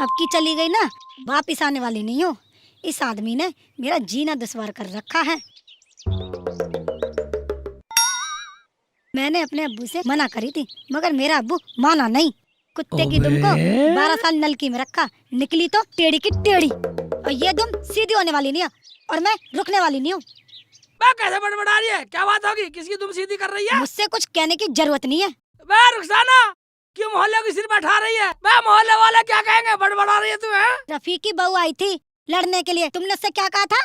अब की चली गई ना, वापिस आने वाली नहीं हो। इस आदमी ने मेरा जीना दुश्वार कर रखा है। मैंने अपने अब्बू से मना करी थी, मगर मेरा अब्बू माना नहीं। कुत्ते की दुम को 12 साल नलकी में रखा, निकली तो टेढ़ी की टेढ़ी। और ये दुम सीधी होने वाली नहीं है, और मैं रुकने वाली नहीं हूँ। कैसे बड़बड़ा रही है? क्या बात होगी? किसकी दुम सीधी कर रही है? मुझसे कुछ कहने की जरूरत नहीं है। रुखसाना, क्यों मोहल्ले की सिर बैठा रही है? मोहल्ले वाले क्या कहेंगे? बड़बड़ा रही है तू? रफीक की बहू आई थी लड़ने के लिए, तुमने उससे क्या कहा था?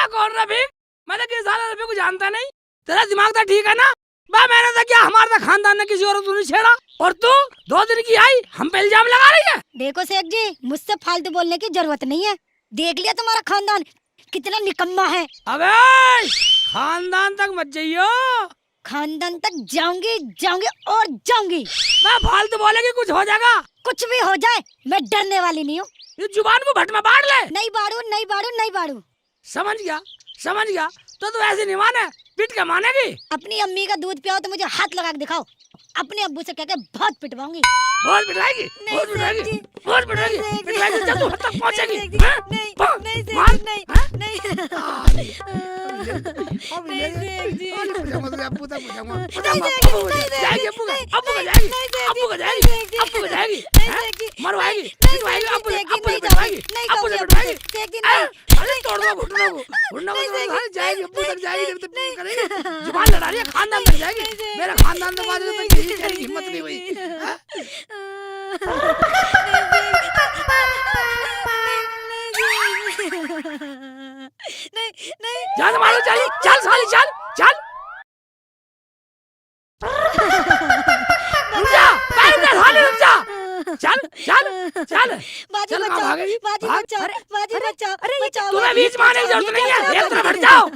कौन रफीक? मैं तो किसी साल रफीक को जानता नहीं। तेरा दिमाग तो ठीक है ना? मैंने तो क्या, हमारे तो खानदान ने किसी और नहीं छेड़ा, और तू 2 दिन की आई हम पे इल्जाम लगा रही है। देखो शेख जी, मुझसे फालतू बोलने की जरूरत नहीं है। देख लिया तुम्हारा खानदान कितना निकम्मा है। अबे खानदान तक मत जाइयो। खानदान तक जाऊंगी और जाऊंगी। फालतू बोलेगी कुछ हो जाएगा। कुछ भी हो जाए मैं डरने वाली नहीं हूँ। ये जुबान को भट में बांट ले। नहीं बाड़ू। समझ गया। तो तू ऐसे नहीं माने, पिट के मानेगी। अपनी अम्मी का दूध पियाओ तो मुझे हाथ लगा के दिखाओ। अपने अब्बू से कहकर बहुत पिटवाऊंगी। बहुत पिटवाएगी। जब तू हद तक पहुंचेगी। जुबान लड़ा रही है, खानदान तक जाएगी। मेरा खानदान तो बाद में हिम्मत नहीं हुई। नहीं जान मारो, चल साली चल। रुक जा साली, रुक जा। चल। बाजी बचाओ। तुम्हें बीच में आने की जरूरत नहीं है, एक तरफ हट जाओ।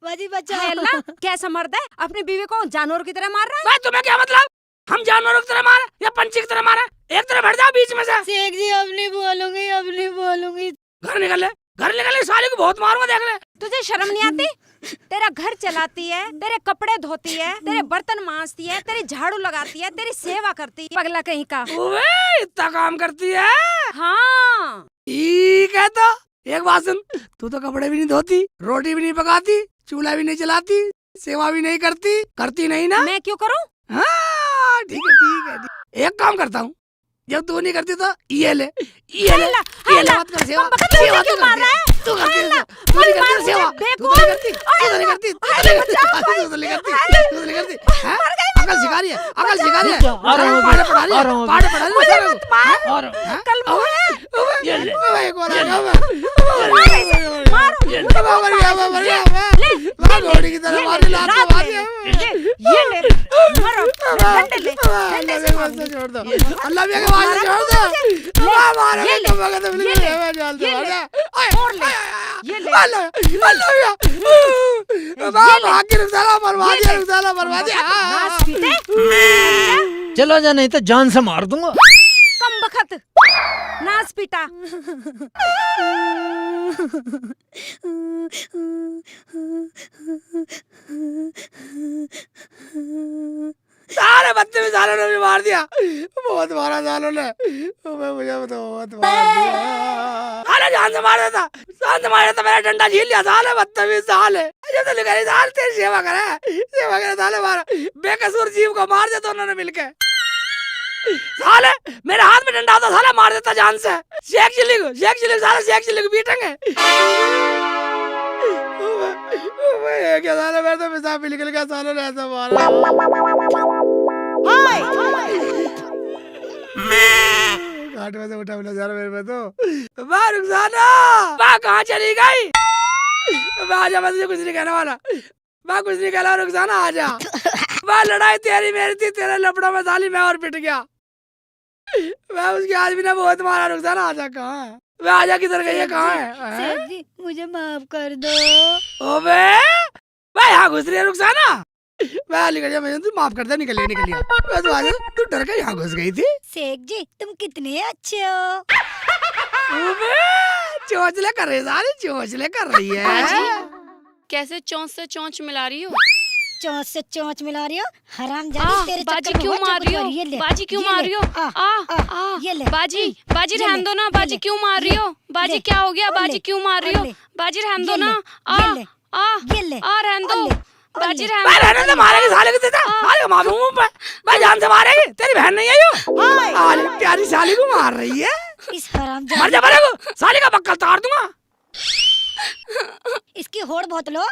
बाजी बचाओ। अल्लाह, कैसा मर्द है अपनी बीवी को जानवर की तरह मार रहा है? तुम्हें क्या मतलब? हम जानवरों की तरह मारे या पंछी की तरह मारे? एक तरफ हट जाओ बीच में से। शेख जी अब नहीं बोलूंगी। घर निकल ले, साली को बहुत मारूंगा, देख ले। तुझे शर्म नहीं आती? तेरा घर चलाती है, तेरे कपड़े धोती है, तेरे बर्तन मांजती है, तेरी झाड़ू लगाती है, तेरी सेवा करती है। पगला कहीं का। इतना काम करती है? हाँ। ठीक है, तो एक बात सुन, तू तो कपड़े भी नहीं धोती, रोटी भी नहीं पकाती, चूल्हा भी नहीं चलाती, सेवा भी नहीं करती नहीं ना? मैं क्यों करूँ? हाँ ठीक है। एक काम करता हूँ, जब तू नहीं करती तो ये ले मत कर सेवा। क्यों मार रहा है? तू करती है सेवा, तू नहीं करती। अकल सिखा रही है। पाड़े पढ़ा घोड़ी की तरह छोड़ दो। अल्लाह के वास्ते छोड़ दो। चलो जा, नहीं तो जान से मार दूंगा। कम बखत नाच पीटा। सारे बच्चे में सालों ने भी मार दिया। बहुत मारा सालों ने, मुझे तो बहुत मार दिया। साले जान से मार देता, मेरा डंडा झील लिया। साले बदतमीज साले, जैसे लिखा है साले तेरी सेवा करे साले मारा। बेकसूर जीव को मार देता उन्होंने मिलके। साले मेरे हाथ में डंडा होता, साला मार देता जान से। शेख चिल्ली को पीटेंगे। क्या साले, मेरे तो पेशाब भी निकल गया, सालों ने ऐसा मारा। घाट में से उठा जा रहा मेरे में तो। रुखसाना कहाँ चली गई? आजा, मैं तुझे कुछ नहीं कहने वाला। कुछ नहीं कहला रुखसाना, आजा। लड़ाई तेरी मेरी थी, तेरे लपड़ों में साली मैं और पिट गया। उसकी आदमी ने बहुत मारा। रुखसाना आजा, कहाँ है? आजा, किधर गई है? कहाँ है? शेख जी मुझे माफ कर दो। यहाँ घुस रही है रुखसाना। तू माफ कर दे, निकल लिया। तू डर के यहाँ घुस गई थी। शेख जी तुम कितने अच्छे हो। चोंचले कर रही है। कैसे चोंच से चोंच मिला रही हो? चोंच से चोंच मिला रही हो हरामजादी। तेरे बाजी चक्कर में क्यों हो मार रही हो? ये ले, बाजी क्यों ये मार ले, रही हो? ये ले, बाजी ये बाजी ले, रहने दो ना। ये बाजी ले, क्यों मार रही हो? बाजी ले, क्या हो गया? और बाजी ले, क्यों मार रही और हो? ले, बाजी रहने दो ये ना। ले, ये ले, ये ले, रहने दो। और ले, बाजी और ले। रहने मैं रहने दे, मारेगी साले को तेरा, साले को मारूंगा मुंह पे, मैं जान से मारेगी। तेरी बहन नहीं आई हो, साले प्यारी साली को मार रही है। इस मर हरामजादी जा मरेगो, साले का बक्कल तार दूंगा। इसकी होड़ बहुत लो।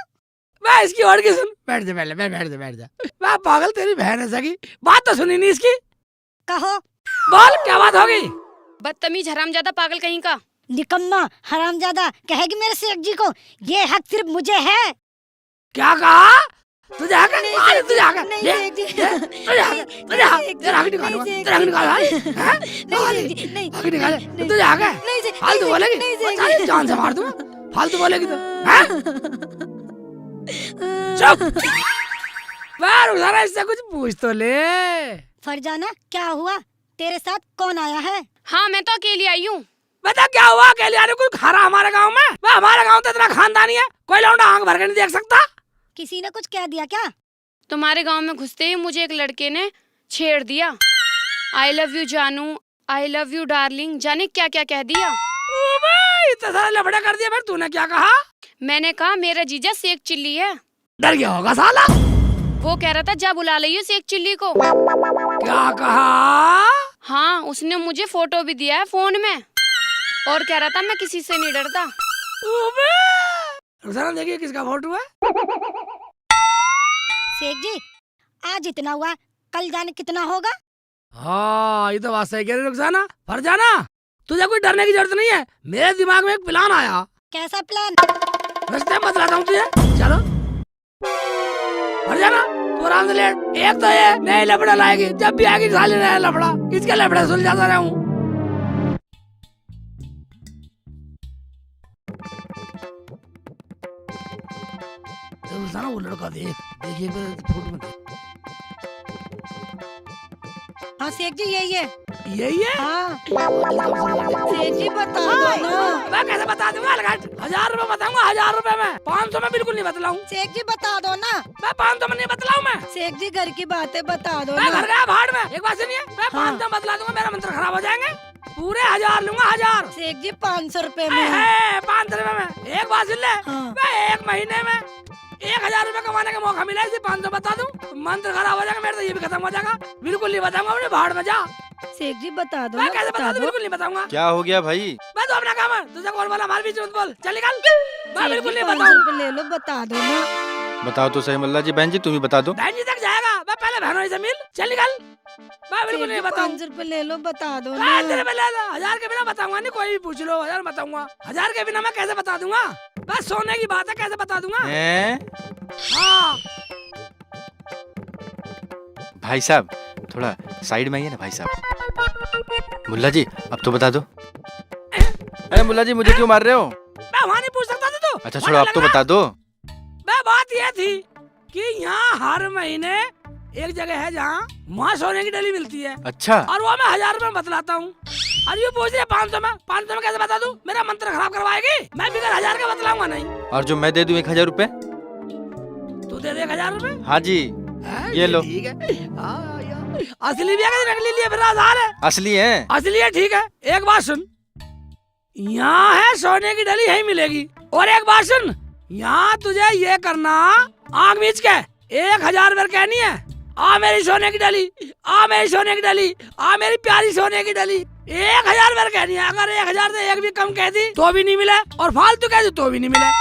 मैं इसकी और की सुन, बैठ जा पहले, मैं बैठ जा। मैं पागल, तेरी बहन है सगी, बात तो सुनी नहीं इसकी। कहो बोल क्या बात होगी? बदतमीज हरामजादा पागल कहीं का। निकम्मा हरामजादा कहेगी मेरे शेख जी को ये हक सिर्फ मुझे है। क्या कहा? तुझे हक है? अरे तुझे हक है? नहीं, ये, शेख जी। ये, तुझे हक है? तुझे हक है? तेरा हक निकालूंगा, तेरा हक निकाल, हैं? नहीं, शेख जी, नहीं, हक निकाल, तुझे हक है? नहीं, शेख- फालतू नहीं, बोलेगी? नहीं, शेख साली जी। जान से मार दूंगा, फालतू बोलेगी तो, हैं? चुप। मैं रुखसाना इससे कुछ पूछ तो ले। फरजाना क्या हुआ? तेरे साथ कौन आया है? हाँ मैं तो अकेली आई हूँ। बता क्या हुआ? अकेले आने कोई खरा हमारे गांव में? मैं हमारे गांव तो इतना खानदानी है, कोई लौंडा आंख भर के नहीं देख सकता। किसी ने कुछ कह दिया क्या? तुम्हारे गांव में घुसते ही मुझे एक लड़के ने छेड़ दिया। आई लव यू जानू, आई लव यू डार्लिंग, जाने क्या क्या कह दिया। इतना सारा लफड़ा कर दिया, फिर तूने क्या कहा? मैंने कहा मेरा जीजा शेख चिल्ली है। डर गया होगा साला। वो कह रहा था जा बुला लियो शेख चिल्ली को। क्या कहा? हाँ उसने मुझे फोटो भी दिया है फोन में और कह रहा था मैं किसी से नहीं डरता। रुखसाना देखिए किसका फोटो है। शेख जी आज इतना हुआ, कल जाने कितना होगा? हाँ ये तो बात सही कह रही रुखसाना। फरजाना तुझे कोई डरने की जरूरत नहीं है, मेरे दिमाग में एक प्लान आया। कैसा प्लान? रास्ते में बतलाता हूँ तुझे, चलो। फरजाना तू आराम से लेट। एक तो ये नए लफड़ा लाएगी, जब भी आएगी साले नया लफड़ा, इसके लफड़े सुलझाता रहूं। रुखसाना वो लड़का देख, देखिए फोटो में देख। हाँ शेख जी यही है। यही है? हाँ शेख शेख जी बता दो ना। मैं कैसे बता दूंगा? 1000 रुपए बताऊंगा, 1000 रुपए में। 500 में बिल्कुल नहीं बतलाऊं। शेख जी बता दो ना। मैं 500 में नहीं बतलाऊं मैं। शेख जी घर की बातें बता दो मैं ना। घर गया भाड़ में, एक बात सुनिए, मैं हाँ। 500 में बतला दूंगा, मेरा मंत्र खराब हो जाएंगे। पूरे 1000 लूंगा, 1000। शेख जी 500 रुपए में। 500 रुपए में। एक बात सुन ले, हाँ। मैं एक महीने में 1000 रुपए कमाने का मौका मिला, इसे 500 बता दूं, मंत्र खराब हो जाएगा मेरा, तो ये भी खत्म हो जाएगा। बिल्कुल नहीं बताऊंगा, मुझे भाड़ में जा। शेख जी बता दो मैं ना, कैसे बता बता दूं? दो। बिल्कुल नहीं बताऊंगा। क्या हो गया भाई? मैं तो अपना काम है, तुझे कौन बोला हमारे बीच में मत बोल, चल निकल। मैं शेख बिल्कुल जी नहीं 500 बताऊं। रुपए ले लो, बता दो ना। बताओ तो सही मल्ला जी। बहन जी तुम ही बता दो। बहन जी तक जाएगा, मैं पहले बहनों से मिल, चल निकल। मैं बिल्कुल नहीं बताऊं। 500 रुपए ले लो, बता दो ना। मैं तेरे पे ले लो, 1000 के बिना बताऊंगा नहीं, कोई भी पूछ लो, 1000 बताऊंगा। 1000 के बिना मैं कैसे बता दूंगा? बस सोने की बात है, कैसे बता दूंगा? हैं? हाँ भाई साहब थोड़ा साइड में आइए ना भाई साहब। मुल्ला जी अब तो बता दो। अरे मुल्ला जी मुझे क्यों मार रहे हो? मैं वहाँ नहीं पूछ सकता था तो। अच्छा छोड़ो अब तो बता दो। मैं बात ये थी कि यहाँ हर महीने एक जगह है जहाँ वहाँ सोने की डली मिलती है, अच्छा और वो मैं 1000 रुपए में बतलाता हूँ। और ये पूछ रहे 500 में, 500 में कैसे बता दूँ? मेरा मंत्र खराब करवाएगी। मैं भी 1000 का बतलाऊंगा नहीं। और जो मैं दे दूं 1000 रुपए? तू दे दे 1000 रुपए। हाँ जी ये लो। ठीक है। असली भी है कि नकली लिया? फिर 1000 है। असली है। असली है, ठीक है। एक बात सुन, यहाँ है सोने की डली यही मिलेगी। और एक बात सुन, यहाँ तुझे ये करना, आग मीच के 1000 रुपए कहनी है, आ मेरी सोने की डली, आ मेरी सोने की डली, आ मेरी प्यारी सोने की डली। 1000 रुपए कहनी है। अगर 1000 से एक भी कम कह दी तो भी नहीं मिले, और फालतू कह दी तो भी नहीं मिले।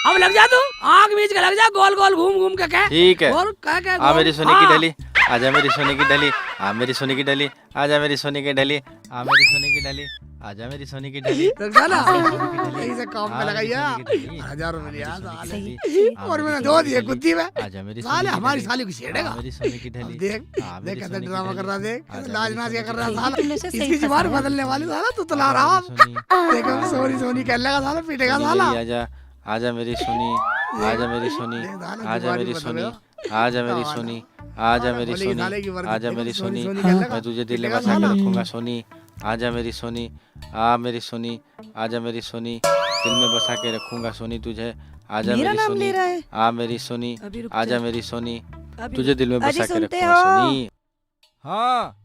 अब लग जा तू, आग मीच के लग जा, गोल गोल घूम घूम के कह। ठीक है। गोल कह के आ गोल। मेरी सोने हाँ। की डली, आजा मेरी सोने की डली, आ मेरी सोने की डली, आजा मेरी सोने की डली, आ मेरी सोने की डली, आजा मेरी सोने की डली। रुखसाना, आ मेरी सोने की डली, यही से काम आ पे मेरी लगाइया। सोने की डली, 1000 रुपए आ लिया मेरी सोने साले। की डली, आ और मेरी मैंने सोने दो की दिए डली, कुत्ती में। आजा मेरी साले सोने की हमारी डली, साली को छेड़ेगा। आ मेरी सोने की डली, देख आ देख मेरी कैसे सोने की ड्रामा कर रहा, डली, देख आजा लाज मेरी नाच क्या सोने कर की रहा डली, साला। तुमने से सही इसकी जुबान फंसाया। बदलने वाली साला, तू तो ला आ रहा। मेरी सोनी, देखो सोनी सोनी कहने लगा साला, पीटेगा साला। आजा आजा मेरी सोनी, आजा मेरी सोनी, आजा मेरी सोनी, आजा मेरी सोनी, आजा मेरी सोनी, आजा मेरी सोनी, मैं तुझे दिल में बसा के रखूंगा सोनी। आजा मेरी सोनी, आ मेरी सोनी, आजा मेरी सोनी, दिल में बसा के रखूंगा सोनी तुझे। आजा मेरा मेरी नाम सोनी ले रहा है। आ मेरी सोनी अभी रुक आजा जा। मेरी सोनी अभी तुझे रुक- दिल में अजी बसा के सुनते रखूंगा हो? सोनी हाँ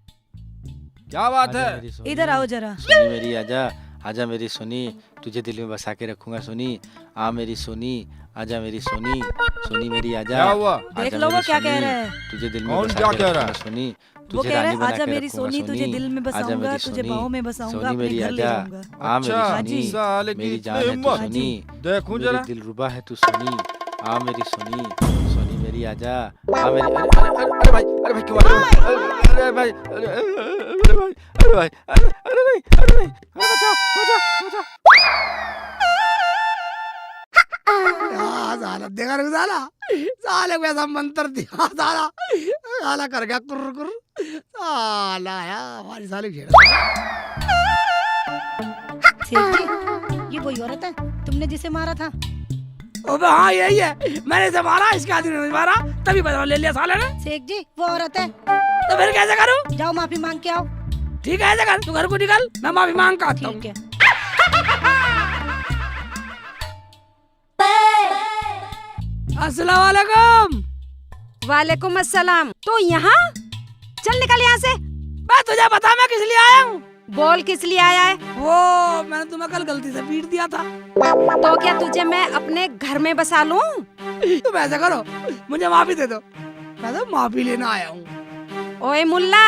क्या बात आजा है? मेरी सोनी। इधर आओ जरा। सोनी मेरी आजा आजा मेरी सोनी तुझे दिल में बसा के रखूंगा सोनी आ मेरी सोनी आजा मेरी सोनी सोनी मेरी आजा क्या हुआ? आजा देख लो वो मेरी क्या कह सोनी, रहा है। तुझे दिल में कौन बसा क्या के कह रहा रखूंगा है? सोनी वो तुझे कह रहा रानी है बना आजा के मेरी रखूंगा सोनी, तुझे दिल में आजा बसाऊंगा, मेरी तुझे सोनी, बाहों में बसाऊंगा, सोनी अपने मेरी घर ले आजा जाऊंगा। आ मेरी अच्छा, सोनी साले की मेरी इतनी जान है तू हिम्मत। सोनी देखूं मेरी जरा। दिलरुबा है तू सोनी आ मेरी सोनी सोनी मेरी आजा आ मेरी अरे भाई क्यों आ रहे हो? अरे भाई अरे भाई अरे नहीं बचाओ बचाओ साला देखा रे साला साले को ऐसा मंत्र दिया साला साला कर गया कुर कुर साला आया हमारी साली खेड़ा सेठ जी, ये वही औरत है तुमने जिसे मारा था। अबे हाँ यही है, मैंने इसे मारा, इसके आदमी ने मारा, तभी बदला ले लिया साले ने। शेख जी वो औरत है, तो फिर कैसे करूं? जाओ माफी मांग के आओ। ठीक है ऐसे कर, तू घर को निकल, मैं माफी मांग का आता हूँ। ठीक है। अस्सलाम वालेकुम। वालेकुम अस्सलाम। तो यहाँ चल निकल यहाँ से। मैं तुझे बता मैं किस लिए आया हूँ? बोल किस लिए आया है? वो मैंने तुम्हें कल गलती से पीट दिया था। तो क्या तुझे मैं अपने घर में बसा लूं? तुम ऐसा करो, मुझे माफी दे दो, मैं तो माफी लेना आया हूँ। ओए मुल्ला,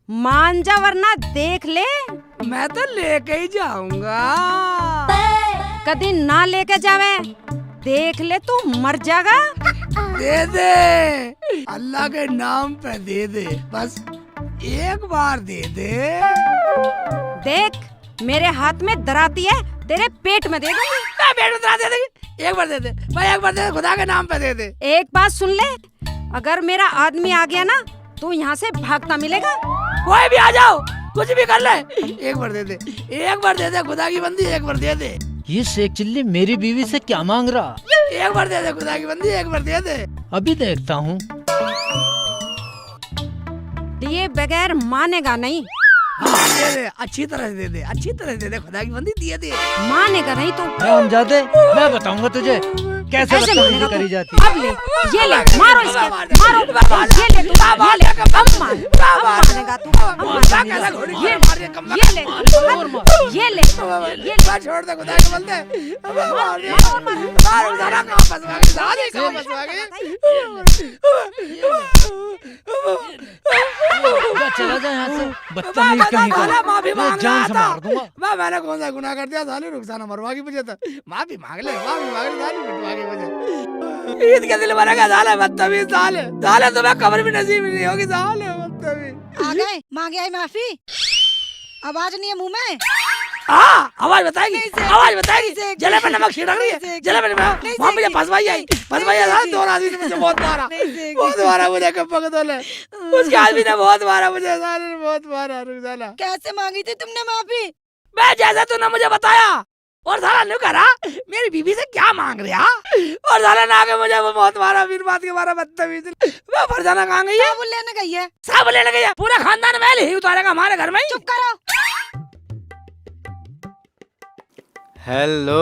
मान जा वरना देख ले मैं तो लेके ही जाऊंगा। कभी ना लेके जावे, देख ले तू मर जाएगा। दे दे, अल्लाह के नाम पे दे दे, बस एक बार दे दे। देख मेरे हाथ में दराती है, तेरे पेट में दे दूंगी। मैं पेट में दरा दे देगी, एक बार दे दे भाई, एक बार दे दे, खुदा के नाम पे दे दे। एक बात सुन ले, अगर मेरा आदमी आ गया ना तो यहाँ से भागता मिलेगा। कोई भी आ जाओ, कुछ भी कर ले, एक बार दे दे, एक बार दे दे, खुदा की बंदी एक बार दे दे। ये शेख चिल्ली मेरी बीवी से क्या मांग रहा? एक बार दे दे, खुदा की बंदी एक बार दे दे। अभी देखता हूँ। ये बगैर मानेगा नहीं, हाँ, दे दे, अच्छी तरह से दे दे, अच्छी तरह से दे दे, खुदा की बंदी दिए दे। मानेगा नहीं तो हम जाते, मैं बताऊंगा तुझे कैसे ऐसे बदतमीजी मानेगा करी तू। जाती है। अब ले, ये ले, मारो इसके, मारो, ये ले तू, मार, ये ले, अब मानेगा तू, अब मानेगा तू, अब मानेगा। ये ले, ये ले, छोड़ दे, खुदा के बंदे, मार सारा काम फंसवा के, सारे काम फंसवा के। जा, चला जा यहाँ से, बदतमीज कहीं का। माफी मैं मांग जान रहा से था। मार दूंगा। मैंने कौन सा गुनाह कर दिया? साले रुखसाना मरवा की मुझे, तो माफी मांग ले, माफी मांग ले, साले पिटवा की मुझे। ईद के दिल मरेगा साले, बदतमीज साले, साले तुम्हें कब्र भी नसीब नहीं होगी साले, बदतमीज। आ गए, मांगे आई माफी, आवाज नहीं है मुंह में। हाँ, आवाज बताएगी, नहीं, आवाज बताएगी। नहीं, जले पे नमक छिड़क रही है, नहीं, जले पे नमक, नहीं, वहाँ मुझे फंसवाई आई, फंसवाई आई, साले नहीं, दो आदमी ने मुझे बहुत मारा, नहीं, बहुत मारा मुझे, कब पकड़ ले, उसके आदमी ने बहुत मारा मुझे, साले ने बहुत मारा, रुखसाना। कैसे मांगी थी तुमने माफी? मैं जैसा तूने मुझे बताया, और साला ने करा मेरी बीबी से क्या मांग रहा, और साला ने आके मुझे वो बहुत मारा, फिर बात के मारा, बदतमीज। मैं फरजाना कहाँ गई है? साबुन लेने गई है। सब लेने गई है, पूरा खानदान मैल ही उतारेगा हमारे घर में ही। चुप करो। हेलो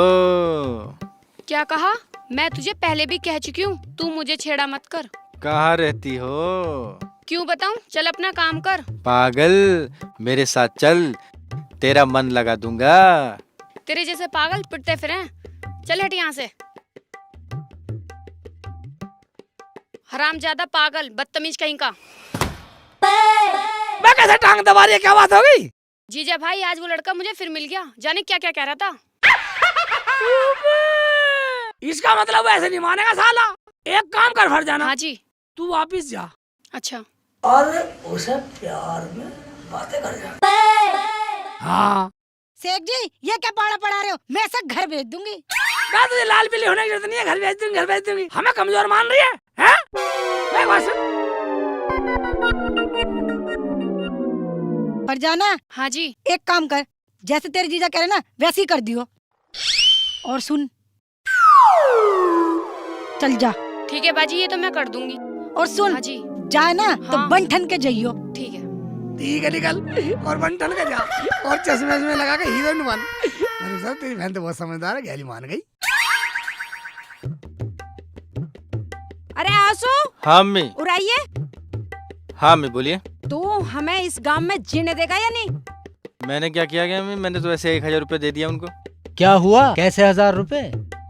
क्या कहा? मैं तुझे पहले भी कह चुकी हूँ, तू मुझे छेड़ा मत कर। कहाँ रहती हो? क्यों बताऊँ? चल अपना काम कर। पागल, मेरे साथ चल, तेरा मन लगा दूंगा। तेरे जैसे पागल पिटते फिरे। चल हट यहाँ से। हरामजादा पागल, बदतमीज कहीं का। मैं कैसे टांग दबा रही है, क्या बात हो गई? जीजा भाई, आज वो लड़का मुझे फिर मिल गया, जाने क्या क्या कह रहा था। इसका मतलब ऐसे नहीं मानेगा साला। एक काम कर फरजाना, हाँ जी। तू वापिस जा अच्छा। और उसे प्यार में बातें कर जा। हाँ, शेख जी ये क्या पाड़ा पड़ा रहे हो? मैं सब घर भेज दूंगी। मैं तुझे लाल पीली होने की जरूरत नहीं है, घर भेज दूंगी, घर भेज दूंगी। हमें कमजोर मान रही है, हैं? मैं बस फरजाना हाँ जी। एक काम कर, जैसे तेरे जीजा कह रहे ना वैसे ही कर दियो। और सुन, चल जा। ठीक है बाजी, ये तो मैं कर दूंगी। और सुन, हाँ जी। जाए ना तो हाँ। बन ठन के जाइयो। ठीक है। ठीक है, निकल और बंटल का जा, और चश्मे में लगा के हीरोइन बन। मैंने कहा तेरी बहन तो बहुत समझदार है, गैली मान गई। अरे आंसू, हाँ अम्मी। उड़ाइए। हाँ अम्मी बोलिए। तू हमें इस गांव में जीने देगा या नहीं? मैंने क्या किया गया अम्मी? मैंने तो ऐसे 1000 रुपए दे दिया उनको। क्या हुआ? कैसे 1000 रुपए?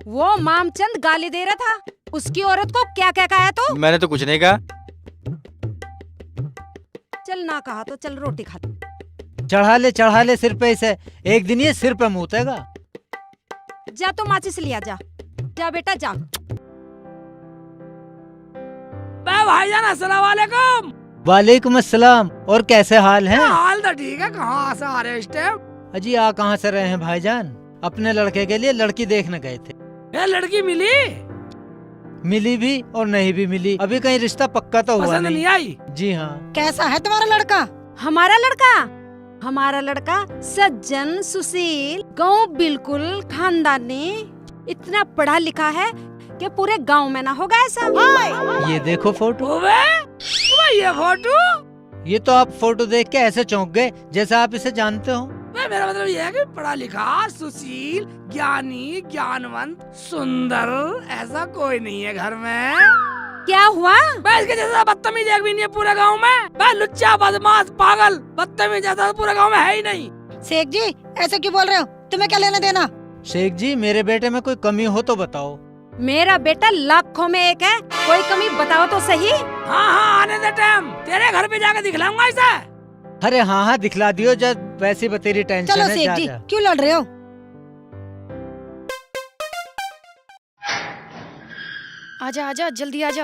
वो मामचंद गाली दे रहा था, उसकी औरत को क्या क्या कहा तो? मैंने तो कुछ नहीं कहा। चल ना कहा तो चल रोटी खा। चढ़ा ले सिर पे इसे, एक दिन ये सिर पे मुतेगा। जा तो माचिस लिया जा, जा बेटा जा। भाईजान अस्सलाम वालेकुम। वालेकुम अस्सलाम। और कैसे हाल हैं? हाल तो ठीक है। कहाँ से आ रहे हो इस टाइम? अजी आ कहाँ से रहे हैं भाईजान? अपने लड़के के लिए लड़की देखने गए थे। ये लड़की मिली? मिली भी और नहीं भी मिली, अभी कहीं रिश्ता पक्का तो हुआ पसंद नहीं नहीं। आई? जी हाँ। कैसा है तुम्हारा लड़का? हमारा लड़का सज्जन सुशील, गाँव बिल्कुल खानदानी, इतना पढ़ा लिखा है कि पूरे गांव में ना होगा ऐसा। ये देखो फोटो। ओबे ये फोटो? ये तो आप फोटो देख के ऐसे चौंक गए जैसे आप इसे जानते हो। मेरा मतलब ये है कि पढ़ा लिखा, सुशील, ज्ञानी, ज्ञानवंत, सुंदर ऐसा कोई नहीं है घर में। क्या हुआ? मैं इसके जैसा बदतमीज एक भी नहीं है पूरे गांव में। मैं लुच्चा, बदमाश, पागल, बदतमीज जैसा पूरे गांव में है ही नहीं। शेख जी ऐसे क्यों बोल रहे हो? तुम्हें क्या लेना देना? शेख जी मेरे बेटे में कोई कमी हो तो बताओ। मेरा बेटा लाखों में एक है, कोई कमी बताओ तो सही। हाँ आने दे टाइम, तेरे घर पे जाकर दिखलाऊंगा इसे। अरे हाँ दिखला दियो, जब वैसी बतेरी टेंशन चलो है। शेख जा जी जा। क्यों लड़ रहे हो? आजा आजा जल्दी आजा।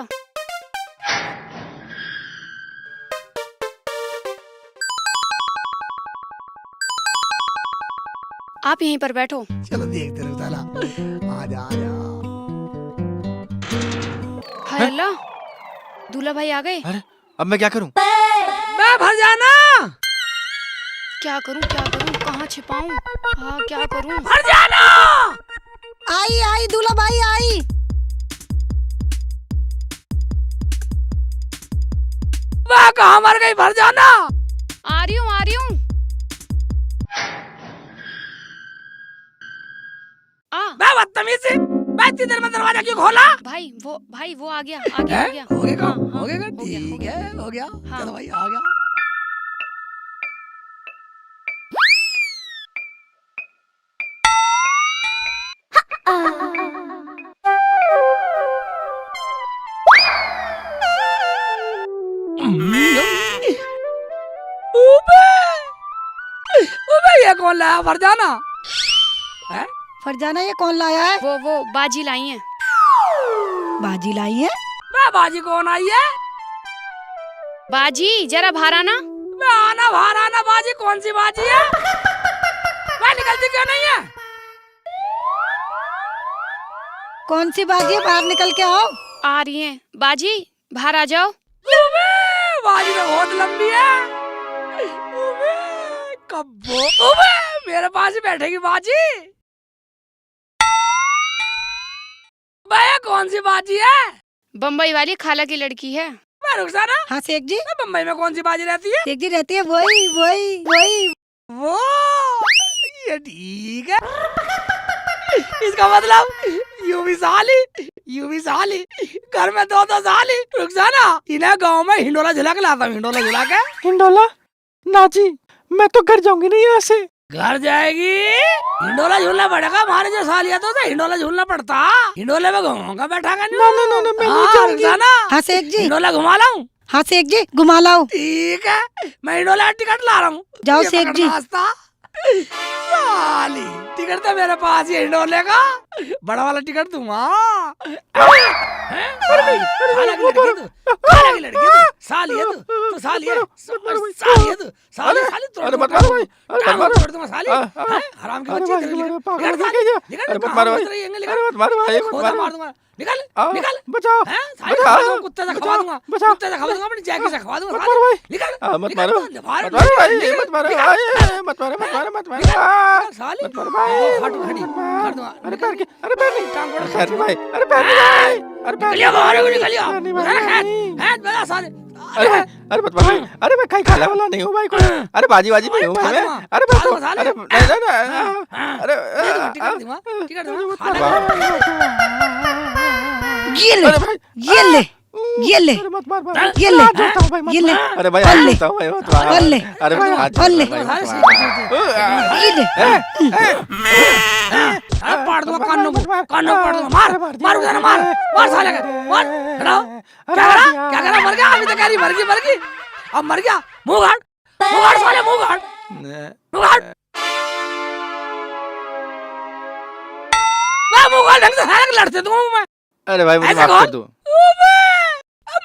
आप यहीं पर बैठो। चलो देखते रहो साला। आजा आजा। हाय अल्लाह, दूल्हा भाई आ गए। अरे अब मैं क्या करूं? मैं भर जाना। क्या करूं कहाँ छिपाऊं? हाँ क्या करूं? भर जाना। आई दूल्हा भाई आई। मैं कहाँ मर गई? भर जाना। आ रही हूँ। मैं बदतमीज से, मैं इतनी देर में दरवाजा क्यों खोला? भाई वो आ गया। हो गया। हो गया काम? हाँ, हो गया? हो गया, ठीक है, हो गया। हाँ। चलो भाई आ गया। अबे ये कौन लाया? फरजाना है? फरजाना ये कौन लाया है? वो बाजी लाई है। बाजी लाई है? मैं बाजी कौन आई है? बाजी जरा बाहर आना। मैं आना बाहर आना। बाजी कौन सी बाजी है? मैं निकलती क्यों नहीं है? कौन सी बाजी है? बाहर निकल के आओ। आ रही है बाजी, बाहर आ जाओ। बाजी तो बहुत लंबी है। कब्बो मेरे पास ही बैठेगी बाजी। भैया कौन सी बाजी है? बम्बई वाली खाला की लड़की है। मैं रुखसाना। हाँ शेख जी। बम्बई में कौन सी बाजी रहती है? शेख जी रहती है वही। वो ये ठीक है। इसका मतलब यूं भी साली, घर में दो साली। रुखसाना, इन्हें गांव में हिंडोला झुला के लाता हूँ। हिंडोला हिंडोला? नाजी मैं तो घर जाऊंगी नहीं यहाँ से। घर जाएगी? हिंडोला झूलना पड़ेगा। हमारे जो सालिया तो हिंडोला झूलना पड़ता। हिंडोले में घूमूंगा बैठा कर। ना मैं नहीं जाऊंगी। हाँ शेख जी। हिंडोला घुमा लाऊं? हाँ शेख जी घुमा लाओ। ठीक है, मैं हिंडोला टिकट ला रहा हूँ। जाओ ये शेख पकड़ जी। नाश्ता। साली टिकट तो मेरे पास ही है हिंडोले का। बड़ा वाला टिकट दूंगा। साली है तू, साली है तू। अरे मत मारो भाई, अरे मत मारो। छोड़ दूंगा साली। हराम की बच्ची। निकल निकल। बचाओ कुत्ते से खवा दूंगा अपनी जैकी से खवा दूंगा। निकल मत मारो साली खाटू खड़ी कर दूंगा। अरे पैर के, अरे पैर नहीं, टांग पैर नहीं भाई, अरे पैर नहीं भाई, अरे पैर निकलियो बाहर को निकलियो। जा साले। अरे मत भाई, अरे मैं कहीं खाने वाला नहीं हूँ भाई कोई। अरे बाजी बाजी नहीं हूँ भाई मैं। अरे मैं तो अरे अरे ये ले, ये ले, ये ले, मत मार भाई। ये ले, ये ले, अरे भाई और ले, आता हूँ भाई मत मार। और ले, अरे भाई और ले, ये ले। पाड़ दूंगा कानों को पाड़ दूंगा। मार मार उधर मार मार साले का मार। हटाओ क्या करा मर गया अभी तक यारी मर गई अब मर गया। मुंह गाड़ साले मुंह गाड़। मुंह गाड़ ढंग से साले लड़ते तुम मैं। अरे भाई मुझे माफ कर दो।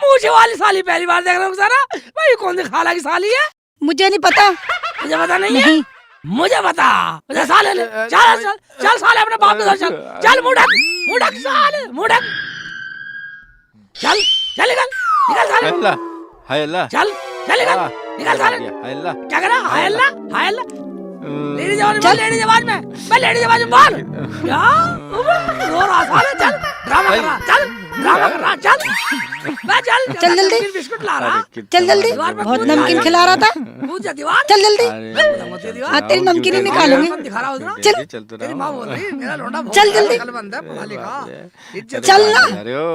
मुझे वाली साली पहली बार देख रहा हूँ सारा। भाई कौन सी खाला की साली है? मुझे नहीं पता। मुझे पता नहीं है। मुझे बता मुझे साले ले चल साले अपने बाप के घर चल मुंह ढक साले मुंह ढक चल निकल साले हाय अल्लाह चल निकल साले क्या करा हाय अल्लाह लेडी जवान में बोल क्या रो रहा साले चल ड्रामा कर रहा चल चल जल्दी बिस्कुट ला रहा चल जल्दी बहुत नमकीन खिला रहा था दीवार चल जल्दी हाँ तेरी नमकीन ही निकालूंगी दिखा रहा हूँ चल तेरी माँ बोल रही है मेरा लौंडा चल जल्दी अकलमंद है पढ़ा लिखा इज्जत चल ना अरे ओ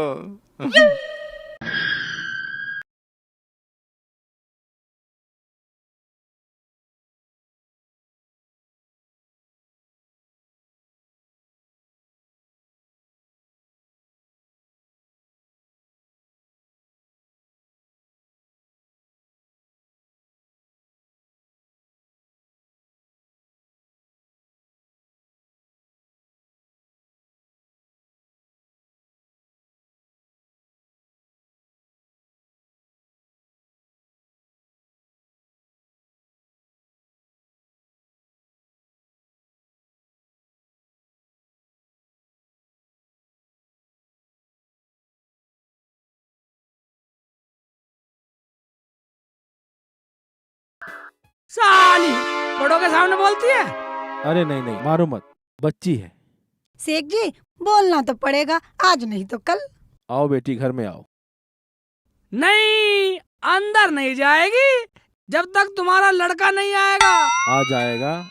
साली बड़ों के सामने बोलती है। अरे नहीं नहीं मारो मत, बच्ची है। शेख जी बोलना तो पड़ेगा आज नहीं तो कल। आओ बेटी घर में आओ। नहीं अंदर नहीं जाएगी जब तक तुम्हारा लड़का नहीं आएगा।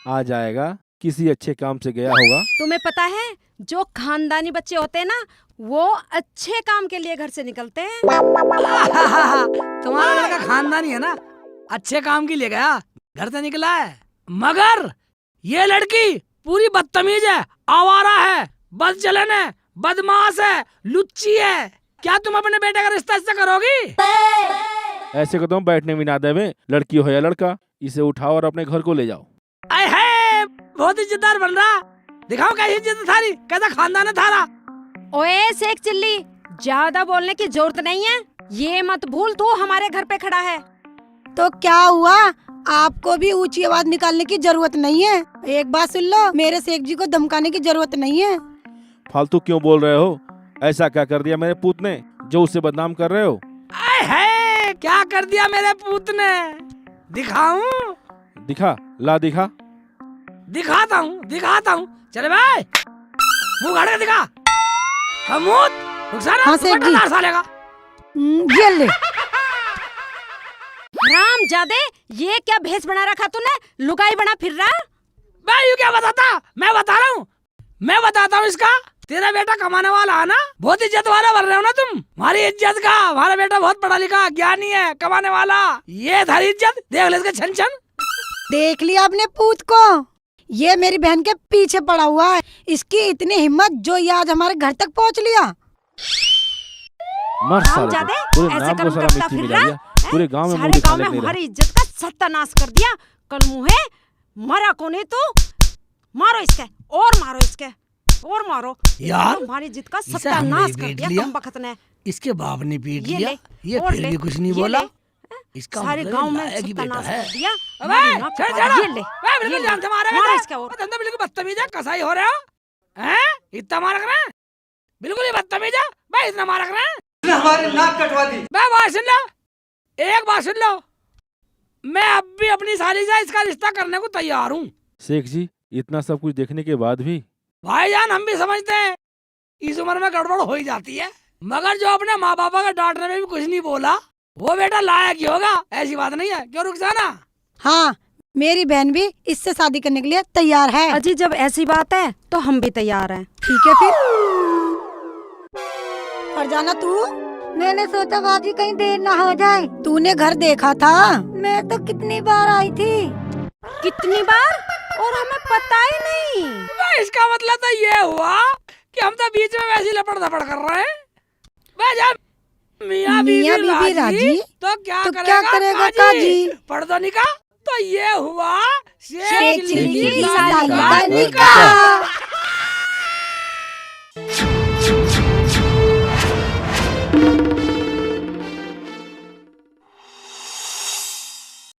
आ जाएगा किसी अच्छे काम से गया होगा। तुम्हें पता है जो खानदानी बच्चे होते हैं ना वो अच्छे काम के लिए घर से निकलते हैं। तुम्हारा लड़का खानदानी है ना अच्छे काम के लिए गया घर से निकला है मगर ये लड़की पूरी बदतमीज है आवारा है बदचलन है बदमाश है लुच्ची है। क्या तुम अपने बेटे का रिश्ता इससे करोगी? ऐसे कदम बैठने में ना देवे, लड़की हो या लड़का, इसे उठाओ और अपने घर को ले जाओ। आए है बहुत इज्जतदार बन रहा। दिखाओ कैसी इज्जत थारी कैसा खानदान है थारा। ओए शेख चिल्ली ज्यादा बोलने की जरूरत नहीं है। ये मत भूल तू हमारे घर पे खड़ा है। तो क्या हुआ आपको भी ऊंची आवाज निकालने की जरूरत नहीं है। एक बात सुन लो मेरे शेख जी को धमकाने की जरूरत नहीं है। फालतू क्यों बोल रहे हो? ऐसा क्या कर दिया मेरे पूत ने जो उसे बदनाम कर रहे हो? आए है क्या कर दिया मेरे पूत ने? दिखाऊं? दिखा ला दिखा। दिखाता हूँ चले भाई मुंह गाड़ के दिखा। हाँ शेख जी सालेगा ये ले। राम जादे ये क्या भेष बना रखा तूने? लुगाई बना फिर रहा। मैं क्या बताता? मैं बताता हूँ इसका। तेरा बेटा कमाने वाला है ना बहुत इज्जत वाला बन रहे हो ना तुम। हमारी इज्जत का हमारा बेटा बहुत पढ़ा लिखा ज्ञानी है कमाने वाला। ये थारी इज्जत देख ले इसके छन छन। देख लिया आपने पूत को ये मेरी बहन के पीछे पड़ा हुआ है। इसकी इतनी हिम्मत जो ये आज हमारे घर तक पहुँच लिया। मर राम साले को, जादे पूरे ऐसे नाम को कर्म सारा करता मिट्टी फिर मिला रहा। दिया। पूरे गांव में मुंह सारे गांव दिखाने में नहीं रहा। हमारी इज्जत का सत्यानाश कर दिया। कल मुहे मरा कोने तो मारो इसके और मारो इसके और मारो यार हमारी इज्जत का इसे हमने सत्यानाश कर पीट दिया लिया। तुम बखत ने। इसके बाप ने पीट ये लिया ले, ये और फिर ले, भी कुछ नहीं ये बोला। ले, इसका सारे मतलब गांव में लायक ही बेटा सत्यानाश है। कर दिया। अबे, हमारी नाक छेड़ कटवा छेड़ा। ये ले मैं बिल्कुल ये ले, जानते मारे मारो इसके और धंधा बिल्कुल बदतमीज है कसाई हो रहे हो हैं? इतना मार रहे हैं बिल्कुल ही बदतमीज है भाई इतना मार रहे हैं। हमारी नाक कटवा दी। मैं बात सुन लो एक बात सुन लो मैं अब भी अपनी साली से इसका रिश्ता करने को तैयार हूँ। शेख जी इतना सब कुछ देखने के बाद भी भाईजान हम भी समझते हैं इस उम्र में गड़बड़ हो ही जाती है मगर जो अपने माँ बापा का डांटने में भी कुछ नहीं बोला वो बेटा लायक ही होगा, ऐसी बात नहीं है। क्यों रुखसाना? हाँ, मेरी बहन भी इससे शादी करने के लिए तैयार है। अजी जब ऐसी बात है तो हम भी तैयार हैं। ठीक है फिर। फरजाना तू? मैंने सोचा बाजी कहीं देर ना हो जाए। तूने घर देखा था? मैं तो कितनी बार आई थी। कितनी बार? और हमें पता ही नहीं। भाई इसका मतलब तो ये हुआ कि हम तो बीच में वैसी लपड़ धपड़ कर रहे हैं। भाई जब मियाँ बीबी राजी तो क्या करेगा काजी? पड़दोनी का तो ये हुआ शेख चिल्ली की साली का निकाह।